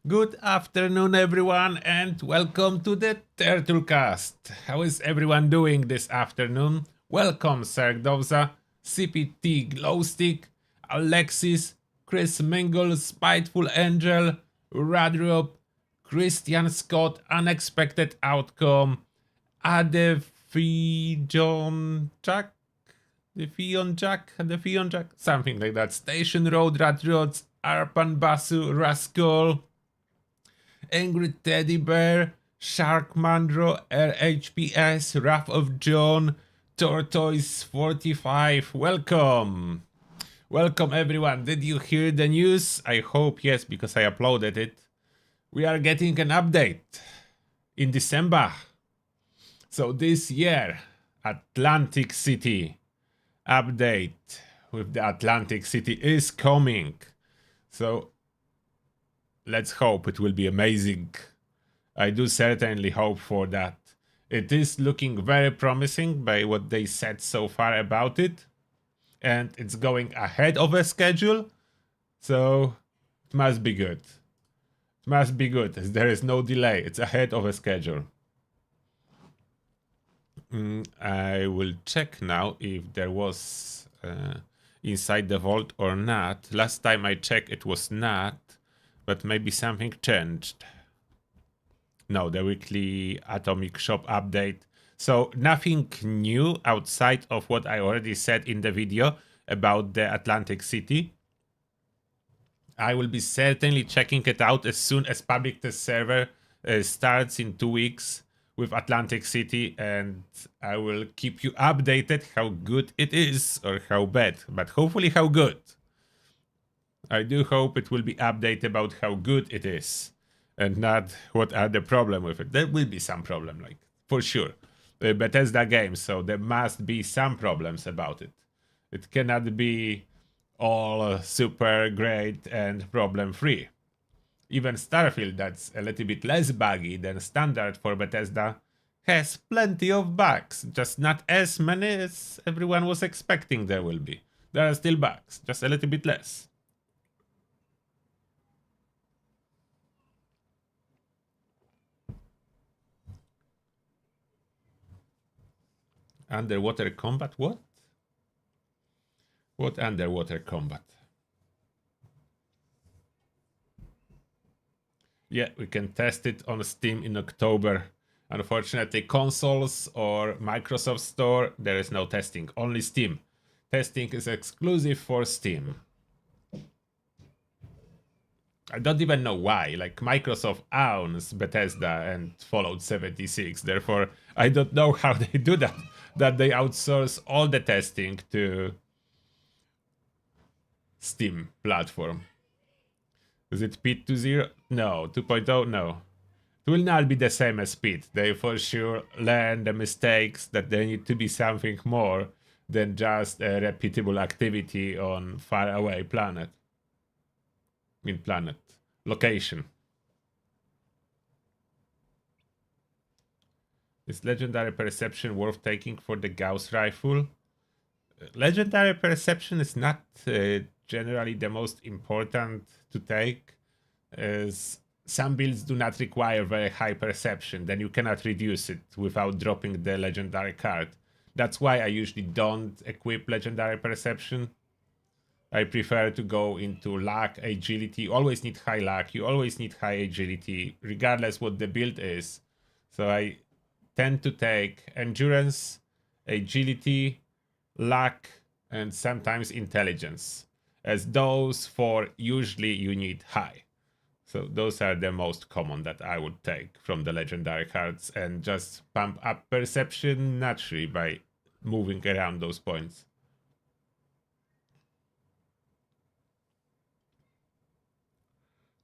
Good afternoon, everyone, and welcome to the Turtlecast. How is everyone doing this afternoon? Welcome, Sergdovza, CPT Glowstick, Alexis, Chris Mingle, Spiteful Angel, Radrop, Christian Scott, Unexpected Outcome, Adefijon Jack, the Fion Jack, something like that. Station Road, Radrods, Arpan Basu, Rascal, Angry Teddy Bear, Shark Mandro, RHPS, Wrath of John, Tortoise 45. Welcome! Welcome everyone. Did you hear the news? I hope yes, because I uploaded it. We are getting an update in December. So this year, Atlantic City update with the Atlantic City is coming. So let's hope it will be amazing. I do certainly hope for that. It is looking very promising by what they said so far about it. And it's going ahead of a schedule. So it must be good. It must be good. There is no delay. It's ahead of a schedule. I will check now if there was inside the vault or not. Last time I checked it was not. But maybe something changed. No, the weekly Atomic Shop update. So nothing new outside of what I already said in the video about the Atlantic City. I will be certainly checking it out as soon as public test server starts in 2 weeks with Atlantic City, and I will keep you updated how good it is or how bad, but hopefully how good. I do hope it will be updated about how good it is and not what are the problem with it. There will be some problem, like for sure. Bethesda games, so there must be some problems about it. It cannot be all super great and problem free. Even Starfield, that's a little bit less buggy than standard for Bethesda, has plenty of bugs, just not as many as everyone was expecting there will be. There are still bugs, just a little bit less. Underwater combat? What? What underwater combat? Yeah, we can test it on Steam in October. Unfortunately, consoles or Microsoft Store, there is no testing. Only Steam. Testing is exclusive for Steam. I don't even know why. Like, Microsoft owns Bethesda and Fallout 76. Therefore, I don't know how they do that. That they outsource all the testing to Steam platform. Is it Pete 2.0? No. 2.0? No. It will not be the same as Pete. They for sure learn the mistakes that there need to be something more than just a repeatable activity on faraway planet. Planet. Location. Is Legendary Perception worth taking for the Gauss rifle? Legendary Perception is not generally the most important to take, as some builds do not require very high perception, then you cannot reduce it without dropping the legendary card. That's why I usually don't equip Legendary Perception. I prefer to go into luck, agility. You always need high luck, you always need high agility, regardless what the build is. So I tend to take endurance, agility, luck, and sometimes intelligence. As those four, usually you need high. So those are the most common that I would take from the legendary cards and just pump up perception naturally by moving around those points.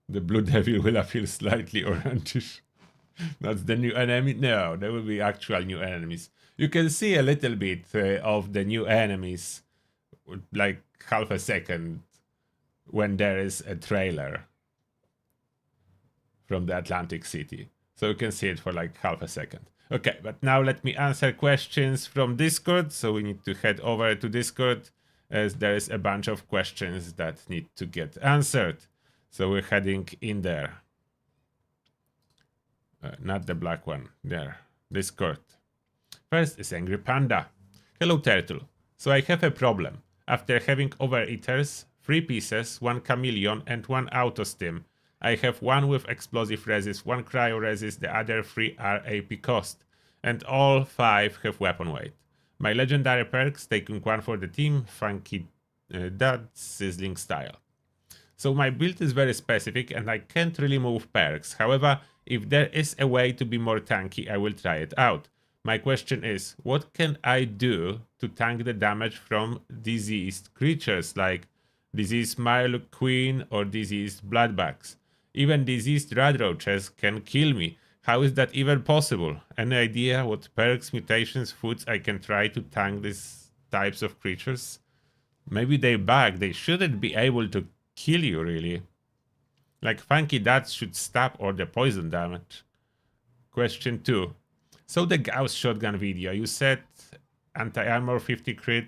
The Blue Devil will appear slightly orangish. That's the new enemy? No, there will be actual new enemies. You can see a little bit of the new enemies, like half a second, when there is a trailer from the Atlantic City. So you can see it for like half a second. Okay, but now let me answer questions from Discord. So we need to head over to Discord, as there is a bunch of questions that need to get answered. So we're heading in there. Not the black one. There. Discord. First is Angry Panda. Hello Turtle. So I have a problem. After having Overeaters, 3 pieces, 1 Chameleon and 1 Auto Stim, I have 1 with Explosive Resist, 1 Cryo Resist, the other 3 are AP cost, and all 5 have weapon weight. My legendary perks, taking 1 for the team, Funky Dad, Sizzling Style. So my build is very specific and I can't really move perks. However, if there is a way to be more tanky, I will try it out. My question is, what can I do to tank the damage from diseased creatures like diseased Queen or diseased Bloodbugs? Even diseased Radroaches can kill me. How is that even possible? Any idea what perks, mutations, foods I can try to tank these types of creatures? Maybe they bug, they shouldn't be able to kill you really. Like Funky Dats should stop all the poison damage. Question 2. So the Gauss shotgun video, you said anti-armor 50 crit,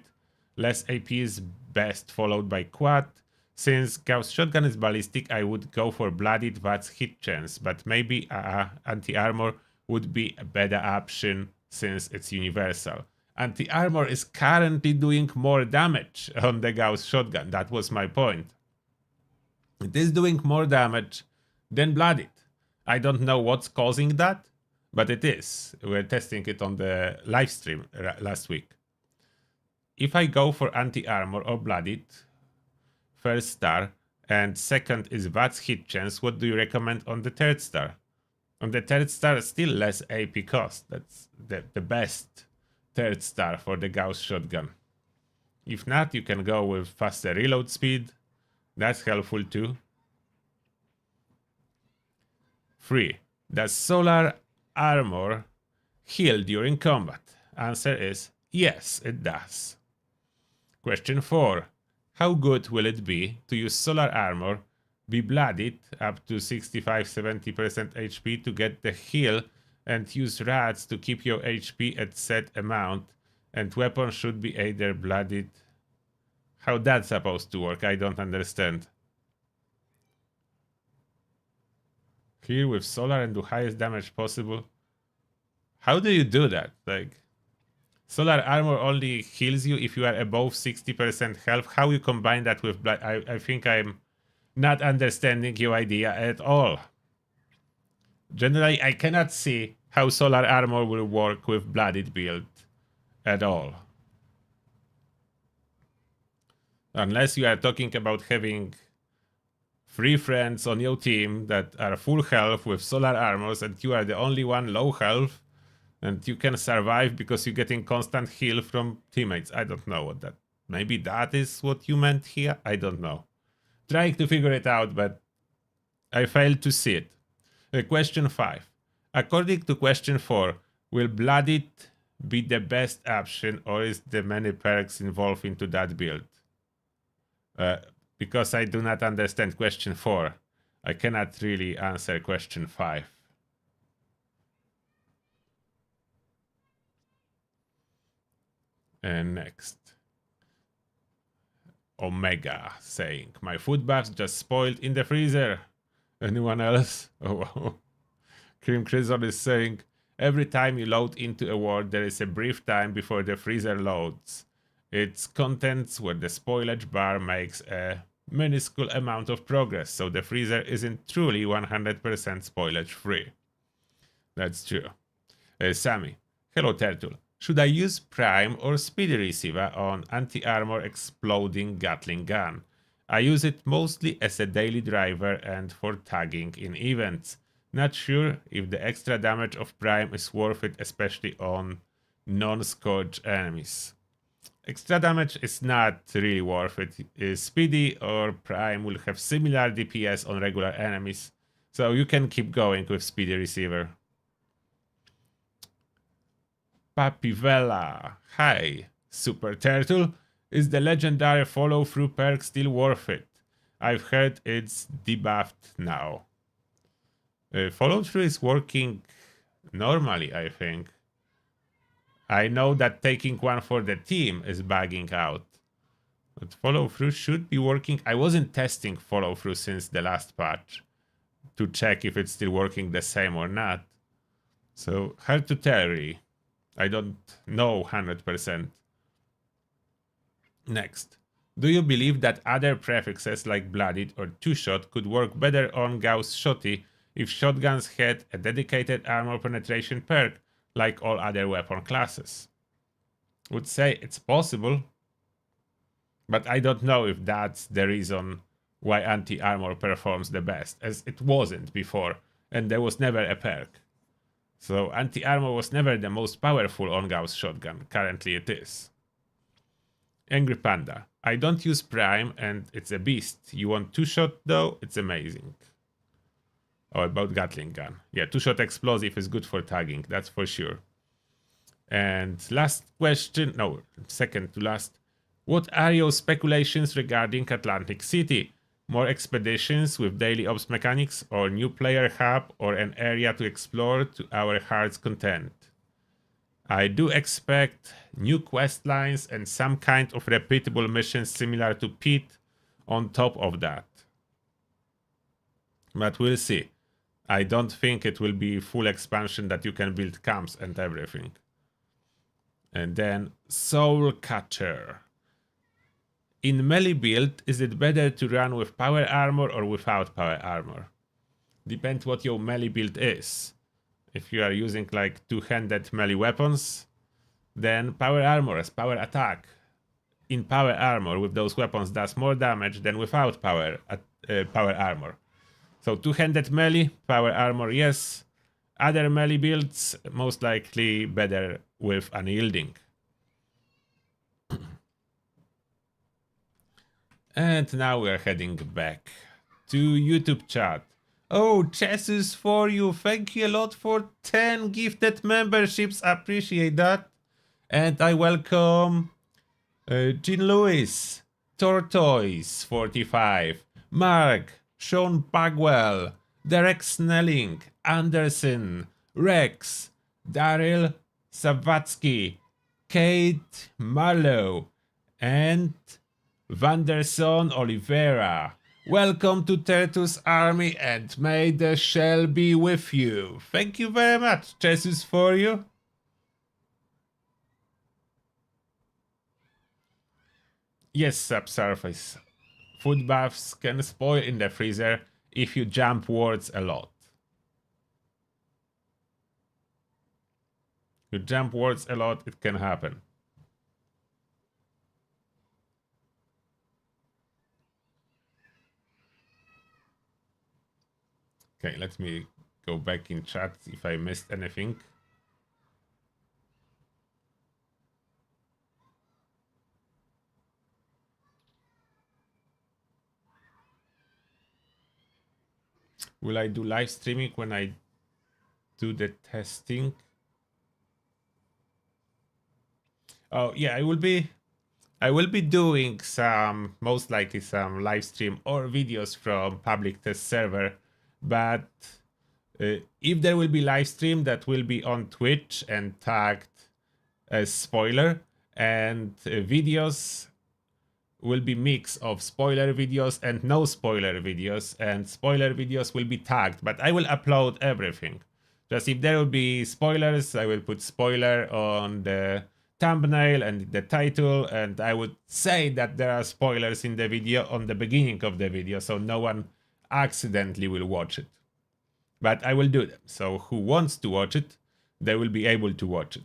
less AP is best followed by quad. Since Gauss shotgun is ballistic, I would go for bloodied VATS hit chance, but maybe anti-armor would be a better option since it's universal. Anti-armor is currently doing more damage on the Gauss shotgun, that was my point. It is doing more damage than bloodied. I don't know what's causing that, but it is. We're testing it on the live stream last week. If I go for anti-armor or bloodied, first star, and second is VATS hit chance, what do you recommend on the third star? On the third star, still less AP cost. That's the best third star for the Gauss shotgun. If not, you can go with faster reload speed. That's helpful too. 3. Does solar armor heal during combat? Answer is yes, it does. Question 4. How good will it be to use solar armor, be bloodied up to 65-70% HP to get the heal, and use rats to keep your HP at set amount, and weapon should be either bloodied? How that's supposed to work? I don't understand. Heal with solar and do highest damage possible. How do you do that? Like, solar armor only heals you if you are above 60% health. How you combine that with blood? I think I'm not understanding your idea at all. Generally, I cannot see how solar armor will work with bloodied build at all. Unless you are talking about having 3 friends on your team that are full health with solar armors and you are the only one low health and you can survive because you're getting constant heal from teammates. I don't know what that... Maybe that is what you meant here? I don't know. Trying to figure it out, but I failed to see it. Question 5. According to question 4, will bloodied be the best option or is there many perks involved into that build? Because I do not understand question 4, I cannot really answer question 5. And next. Omega saying, my food buffs just spoiled in the freezer. Anyone else? Oh wow. Cream Crimson is saying, every time you load into a world, there is a brief time before the freezer loads its contents where the spoilage bar makes a minuscule amount of progress, so the freezer isn't truly 100% spoilage free. That's true. Sammy, hello Turtle. Should I use Prime or Speedy Receiver on anti-armor exploding Gatling gun? I use it mostly as a daily driver and for tagging in events. Not sure if the extra damage of Prime is worth it, especially on non-scourge enemies. Extra damage is not really worth it. Speedy or Prime will have similar DPS on regular enemies, so you can keep going with Speedy Receiver. Papivella, hi. Super Turtle, is the legendary follow-through perk still worth it? I've heard it's debuffed now. Follow-through is working normally, I think. I know that taking one for the team is bugging out. But follow-through should be working. I wasn't testing follow-through since the last patch to check if it's still working the same or not. So hard to tell really. I don't know 100%. Next. Do you believe that other prefixes like blooded or two-shot could work better on Gauss Shotty if shotguns had a dedicated armor penetration perk like all other weapon classes? Would say it's possible, but I don't know if that's the reason why anti-armor performs the best, as it wasn't before, and there was never a perk. So anti-armor was never the most powerful on Gauss shotgun, currently it is. Angry Panda. I don't use Prime and it's a beast. You want two-shot though? It's amazing. Oh, about Gatling gun. Yeah, two-shot explosive is good for tagging, that's for sure. And last question, no, second to last. What are your speculations regarding Atlantic City? More expeditions with daily ops mechanics, or new player hub, or an area to explore to our heart's content? I do expect new quest lines and some kind of repeatable missions similar to Pete on top of that. But we'll see. I don't think it will be full expansion that you can build camps and everything. And then Soul Catcher. In melee build, is it better to run with power armor or without power armor? Depends what your melee build is. If you are using like two-handed melee weapons, then power armor as power attack in power armor with those weapons does more damage than without power armor. So two-handed melee, power armor, yes. Other melee builds, most likely better with unyielding. And now we're heading back to YouTube chat. Oh, Jesus for you. Thank you a lot for 10 gifted memberships. Appreciate that. And I welcome Jean Lewis, Tortoise 45, Mark, Sean Bagwell, Derek Snelling, Anderson, Rex, Daryl Savatsky, Kate Marlowe, and Vanderson Oliveira. Welcome to Tertus Army and may the shell be with you. Thank you very much, Jesus for you. Yes, subsurface. Food buffs can spoil in the freezer if you jump words a lot. You jump words a lot, it can happen. Okay, let me go back in chat if I missed anything. Will I do live streaming when I do the testing? Oh yeah, I will be doing some, most likely some live stream or videos from public test server, but if there will be live stream, that will be on Twitch and tagged as spoiler, and videos will be mix of spoiler videos and no spoiler videos, and spoiler videos will be tagged, but I will upload everything. Just if there will be spoilers, I will put spoiler on the thumbnail and the title, and I would say that there are spoilers in the video on the beginning of the video, so no one accidentally will watch it. But I will do them, so who wants to watch it, they will be able to watch it.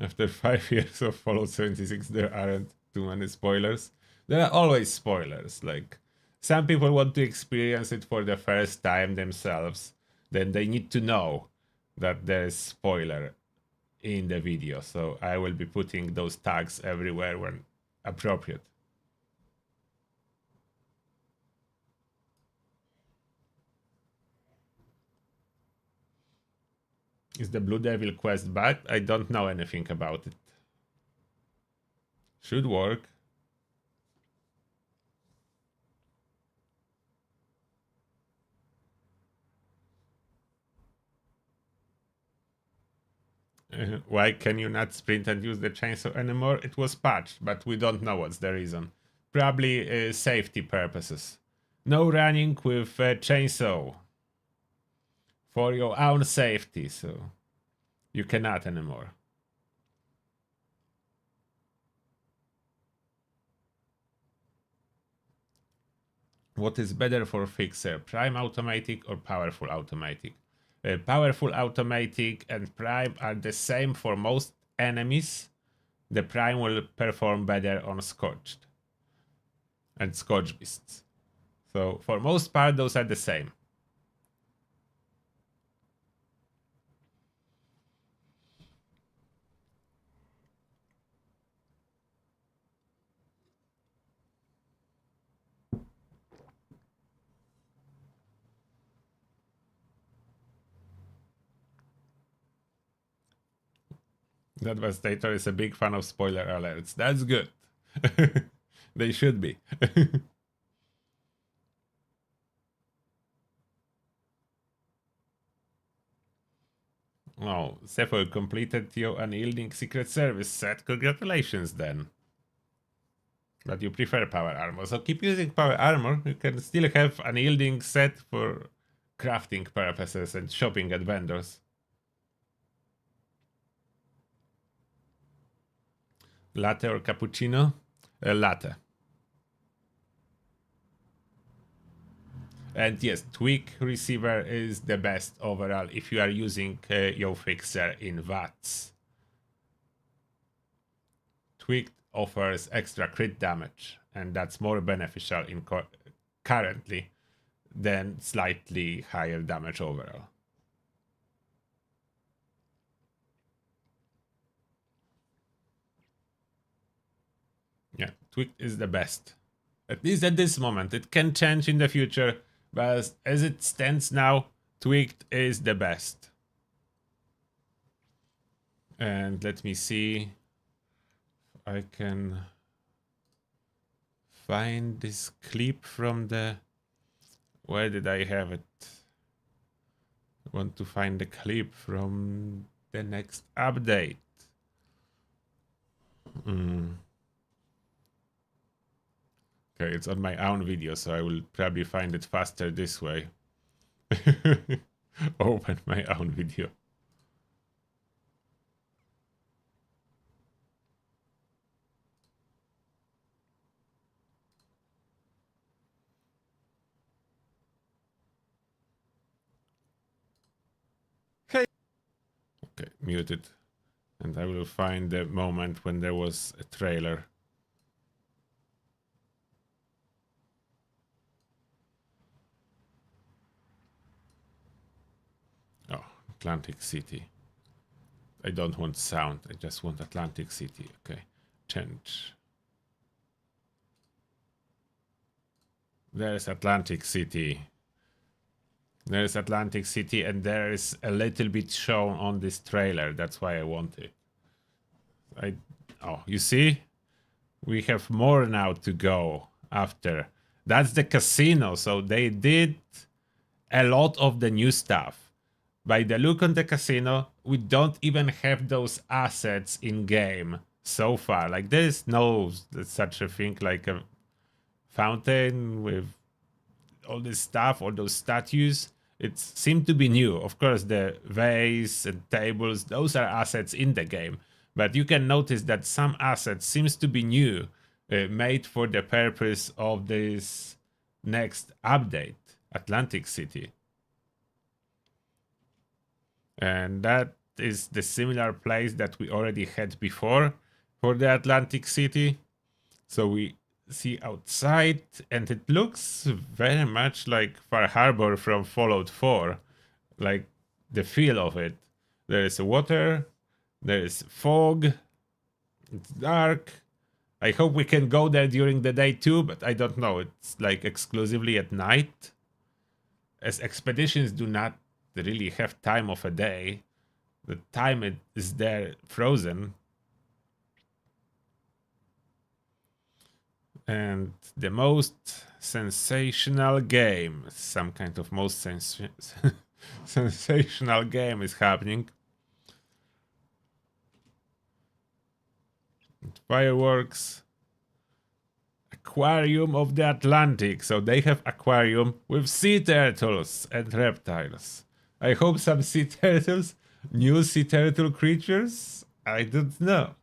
After 5 years of Fallout 76, there aren't too many spoilers. There are always spoilers. Like, some people want to experience it for the first time themselves. Then they need to know that there's spoiler in the video. So I will be putting those tags everywhere when appropriate. Is the Blue Devil quest back? I don't know anything about it. Should work. Why can you not sprint and use the chainsaw anymore? It was patched, but we don't know what's the reason. Probably safety purposes. No running with a chainsaw. For your own safety, so you cannot anymore. What is better for Fixer, Prime Automatic or Powerful Automatic? Powerful Automatic and Prime are the same for most enemies. The Prime will perform better on Scorched and Scorch Beasts. So for most part, those are the same. That Devastator is a big fan of spoiler alerts. That's good. They should be. Oh, Sephul completed your unyielding Secret Service set. Congratulations then. But you prefer power armor. So keep using power armor. You can still have unyielding set for crafting purposes and shopping at vendors. Latte or cappuccino? Latte. And yes, Tweak receiver is the best overall if you are using your fixer in VATS. Tweak offers extra crit damage, and that's more beneficial in currently than slightly higher damage overall. Yeah, Tweaked is the best. At least at this moment. It can change in the future, but as it stands now, Tweaked is the best. And let me see if I can find this clip from the... Where did I have it? I want to find the clip from the next update. Okay, it's on my own video, so I will probably find it faster this way. Open my own video. Hey. Okay, muted. And I will find the moment when there was a trailer. Oh, Atlantic City. I don't want sound, I just want Atlantic City. Okay, change. There's Atlantic City. There's Atlantic City, and there is a little bit shown on this trailer. That's why I want it. Oh, you see? We have more now to go after. That's the casino, so they did a lot of the new stuff. By the look on the casino, we don't even have those assets in game so far. Like, there is no such a thing like a fountain with all this stuff, all those statues. It seemed to be new. Of course, the vase and tables, those are assets in the game. But you can notice that some assets seems to be new, made for the purpose of this next update, Atlantic City. And that is the similar place that we already had before for the Atlantic City. So we see outside, and it looks very much like Far Harbor from Fallout 4, like the feel of it. There is water, there is fog, it's dark. I hope we can go there during the day too, but I don't know. It's like exclusively at night, as expeditions do not really have time of a day. The time is there frozen. And the most sensational game, some kind of most sensational game is happening. Fireworks. Aquarium of the Atlantic. So they have aquarium with sea turtles and reptiles. I hope some sea turtles, new sea turtle creatures. I don't know.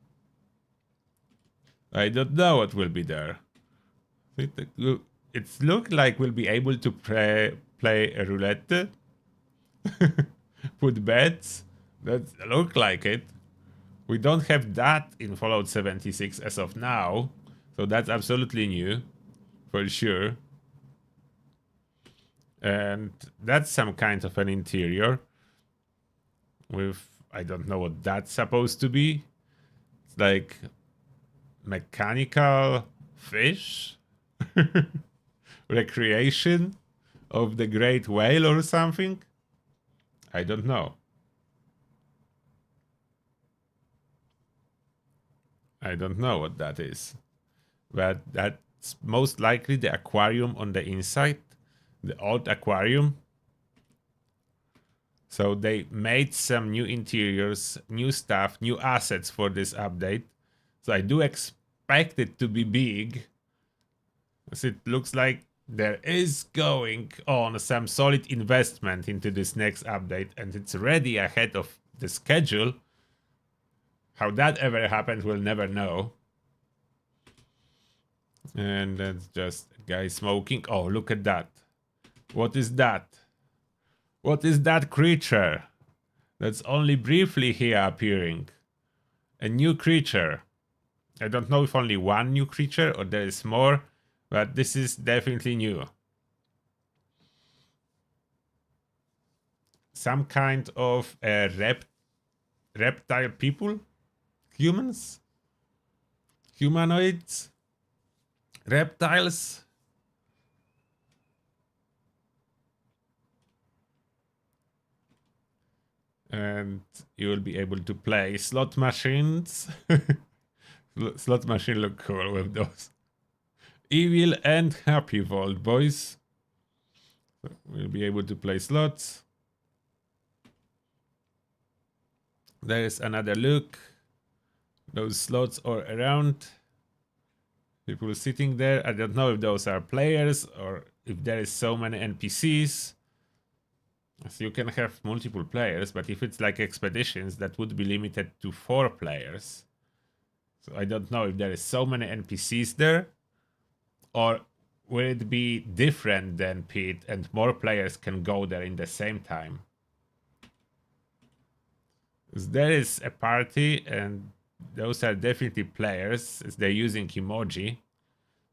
I don't know what will be there. It looks like we'll be able to play a roulette. Put bets. That look like it. We don't have that in Fallout 76 as of now. So that's absolutely new. For sure. And that's some kind of an interior. With, I don't know what that's supposed to be. It's like mechanical fish. Recreation of the great whale or something. I don't know. I don't know what that is. But that's most likely the aquarium on the inside. The old aquarium. So they made some new interiors, new stuff, new assets for this update. So I do expect it to be big. As it looks like there is going on some solid investment into this next update. And it's already ahead of the schedule. How that ever happened, we'll never know. And that's just a guy smoking. Oh, look at that. What is that? What is that creature? That's only briefly here appearing. A new creature. I don't know if only one new creature or there is more, but this is definitely new. Some kind of reptile people? Humans? Humanoids? Reptiles? And you will be able to play slot machines. Slot machine look cool with those. Evil and happy vault, boys. So we'll be able to play slots. There is another look. Those slots are around. People sitting there. I don't know if those are players or if there is so many NPCs. So you can have multiple players, but if it's like expeditions, that would be limited to 4 players. So I don't know if there is so many NPCs there, or will it be different than Pete and more players can go there in the same time? There is a party and those are definitely players as they're using emoji.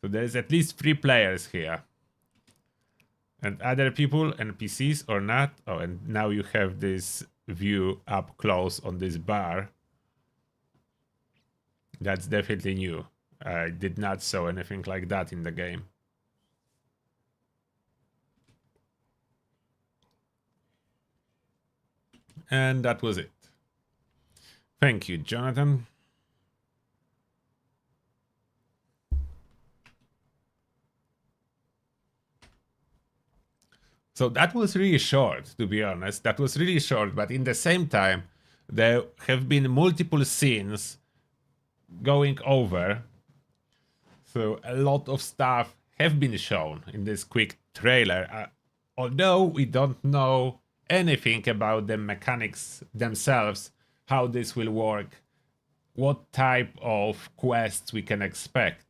So there is at least 3 players here. And other people, NPCs or not. Oh, and now you have this view up close on this bar. That's definitely new. I did not saw anything like that in the game. And that was it. Thank you, Jonathan. So that was really short, to be honest. That was really short, but in the same time, there have been multiple scenes going over. So a lot of stuff have been shown in this quick trailer. Although we don't know anything about the mechanics themselves, how this will work, what type of quests we can expect.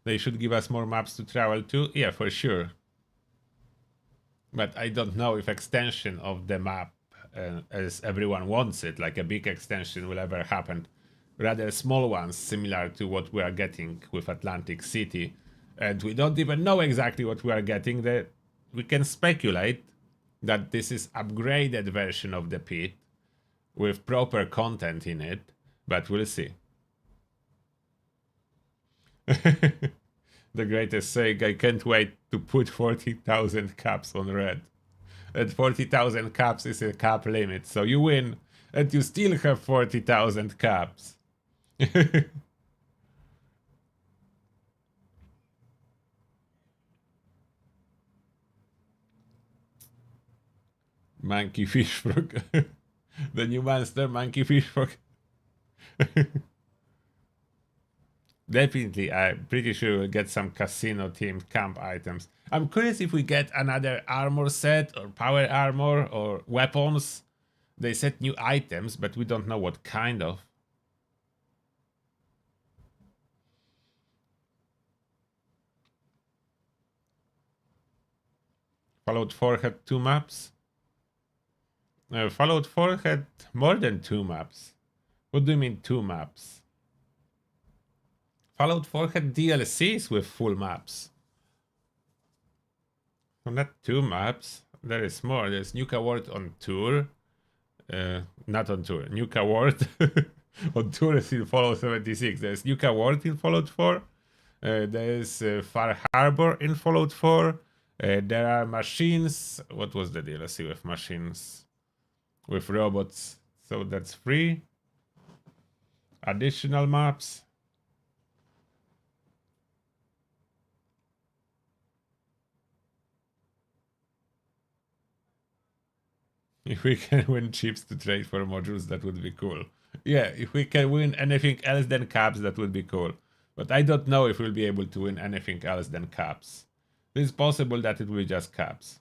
They should give us more maps to travel to. Yeah, for sure. But I don't know if extension of the map, as everyone wants it, like a big extension, will ever happen. Rather small ones, similar to what we are getting with Atlantic City. And we don't even know exactly what we are getting. We can speculate that this is upgraded version of the pit with proper content in it, but we'll see. The greatest saying, I can't wait to put 40,000 caps on red. And 40,000 caps is a cap limit, so you win And you still have 40,000 caps. Monkey fish frog. The new monster, monkey fish frog. Definitely, I'm pretty sure we'll get some casino themed camp items. I'm curious if we get another armor set or power armor or weapons. They set new items, but we don't know what kind of. Fallout 4 had 2 maps. Fallout 4 had more than 2 maps. What do you mean 2 maps? Fallout 4 had DLCs with full maps. So not 2 maps. There is more. There's Nuka World on tour. Not on tour. Nuka World on tour is in Fallout 76. There's Nuka World in Fallout 4. There's Far Harbor in Fallout 4. There are machines. What was the DLC with machines? With robots. So that's free. Additional maps. If we can win chips to trade for modules, that would be cool. Yeah, if we can win anything else than caps, that would be cool. But I don't know if we'll be able to win anything else than caps. It's possible that it will be just caps.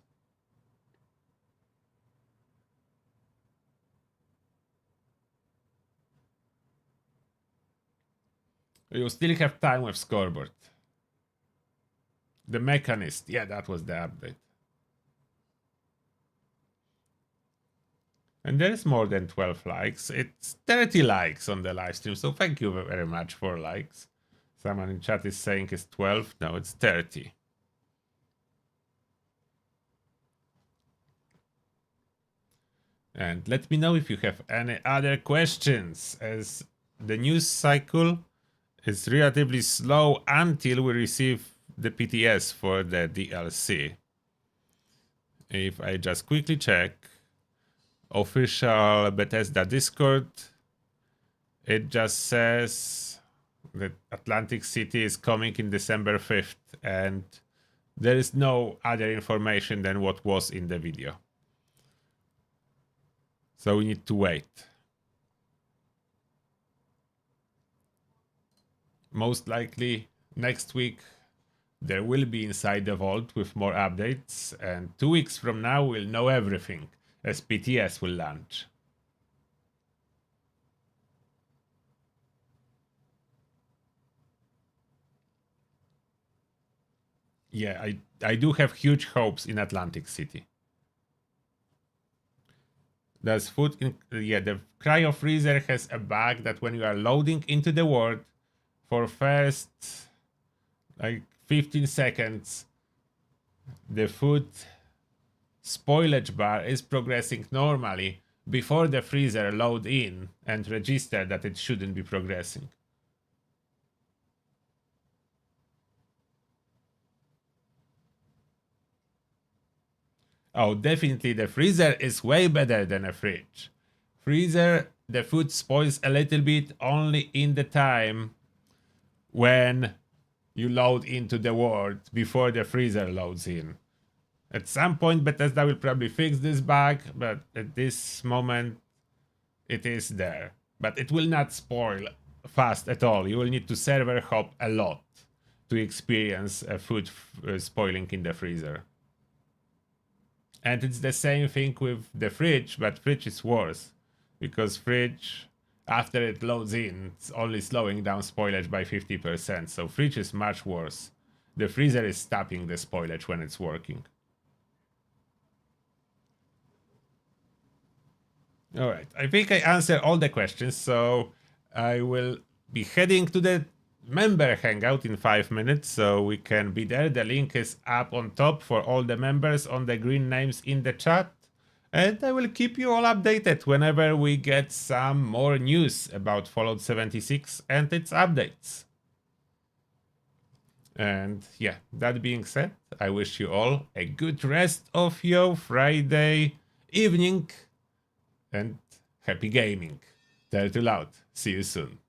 You still have time with scoreboard. The Mechanist, yeah, that was the update. And there is more than 12 likes. It's 30 likes on the live stream, so thank you very much for likes. Someone in chat is saying it's 12. No, it's 30. And let me know if you have any other questions, as the news cycle is relatively slow until we receive the PTS for the DLC. If I just quickly check official Bethesda Discord, it just says that Atlantic City is coming in December 5th, and there is no other information than what was in the video. So we need to wait. Most likely next week there will be Inside the Vault with more updates, and 2 weeks from now we'll know everything, as PTS will launch. Yeah, I do have huge hopes in Atlantic City. There's food in, yeah, the cryo freezer has a bug that when you are loading into the world, for first like 15 seconds, the food spoilage bar is progressing normally before the freezer load in and register that it shouldn't be progressing. Oh, definitely the freezer is way better than a fridge. Freezer, the food spoils a little bit only in the time when you load into the world before the freezer loads in. At some point Bethesda will probably fix this bug, but at this moment it is there. But it will not spoil fast at all. You will need to server hop a lot to experience a food spoiling in the freezer. And it's the same thing with the fridge, but fridge is worse, because fridge, after it loads in, it's only slowing down spoilage by 50%, so fridge is much worse. The freezer is stopping the spoilage when it's working. Alright, I think I answered all the questions, so I will be heading to the member hangout in 5 minutes, so we can be there. The link is up on top for all the members on the green names in the chat. And I will keep you all updated whenever we get some more news about Fallout 76 and its updates. And yeah, that being said, I wish you all a good rest of your Friday evening and Happy gaming. Turtle out. See you soon.